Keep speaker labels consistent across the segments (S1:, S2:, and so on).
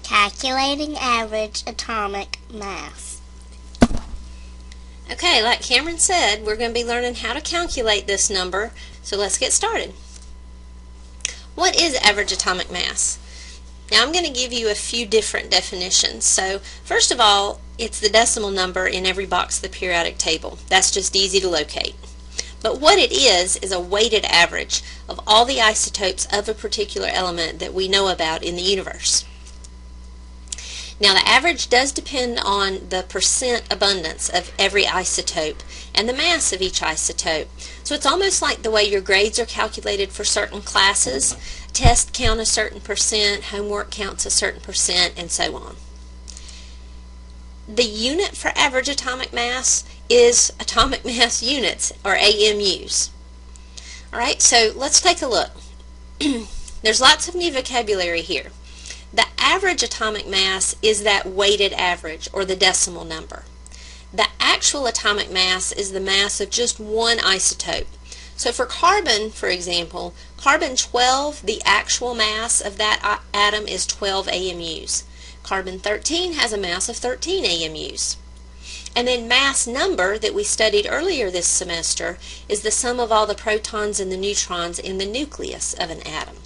S1: Calculating average atomic mass.
S2: Okay, like Cameron said, we're going to be learning how to calculate this number, so let's get started. What is average atomic mass? Now I'm going to give you a few different definitions. So first of all, it's the decimal number in every box of the periodic table. That's just easy to locate. But what it is a weighted average of all the isotopes of a particular element that we know about in the universe. Now the average does depend on the percent abundance of every isotope and the mass of each isotope. So it's almost like the way your grades are calculated for certain classes. Tests count a certain percent, homework counts a certain percent, and so on. The unit for average atomic mass is atomic mass units, or AMUs. Alright, so let's take a look. There's lots of new vocabulary here. The average atomic mass is that weighted average, or the decimal number. The actual atomic mass is the mass of just one isotope. So for carbon, for example, carbon-12, the actual mass of that atom is 12 AMUs. Carbon-13 has a mass of 13 AMUs. And then mass number that we studied earlier this semester is the sum of all the protons and the neutrons in the nucleus of an atom.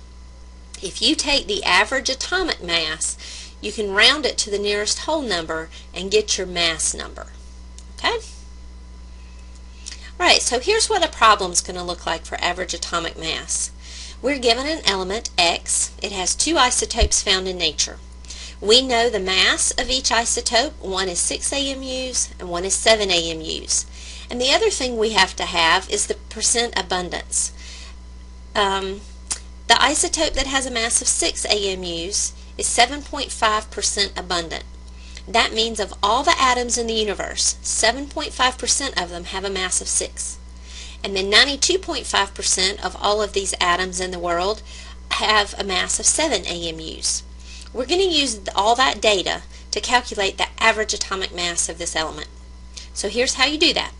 S2: If you take the average atomic mass, you can round it to the nearest whole number and get your mass number. Okay? Alright, so here's what a problem is going to look like for average atomic mass. We're given an element, X. It has two isotopes found in nature. We know the mass of each isotope. One is 6 AMUs and one is 7 AMUs. And the other thing we have to have is the percent abundance. The isotope that has a mass of 6 AMUs is 7.5% abundant. That means of all the atoms in the universe, 7.5% of them have a mass of 6. And then 92.5% of all of these atoms in the world have a mass of 7 AMUs. We're going to use all that data to calculate the average atomic mass of this element. So here's how you do that.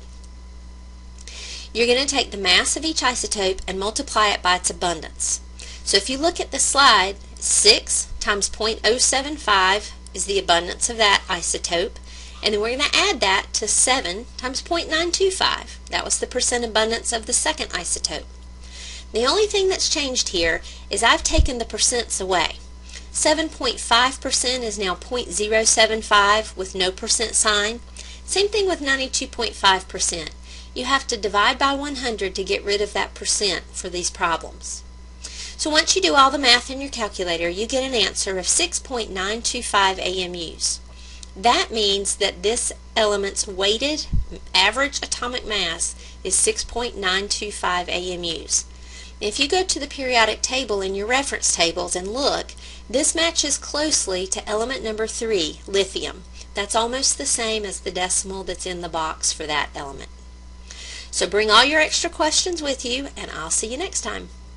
S2: You're going to take the mass of each isotope and multiply it by its abundance. So if you look at the slide, 6 times 0.075 is the abundance of that isotope, and then we're going to add that to 7 times 0.925. That was the percent abundance of the second isotope. The only thing that's changed here is I've taken the percents away. 7.5% is now 0.075 with no percent sign. Same thing with 92.5%. You have to divide by 100 to get rid of that percent for these problems. So once you do all the math in your calculator, you get an answer of 6.925 AMUs. That means that this element's weighted average atomic mass is 6.925 AMUs. If you go to the periodic table in your reference tables and look, this matches closely to element number 3, lithium. That's almost the same as the decimal that's in the box for that element. So bring all your extra questions with you, and I'll see you next time.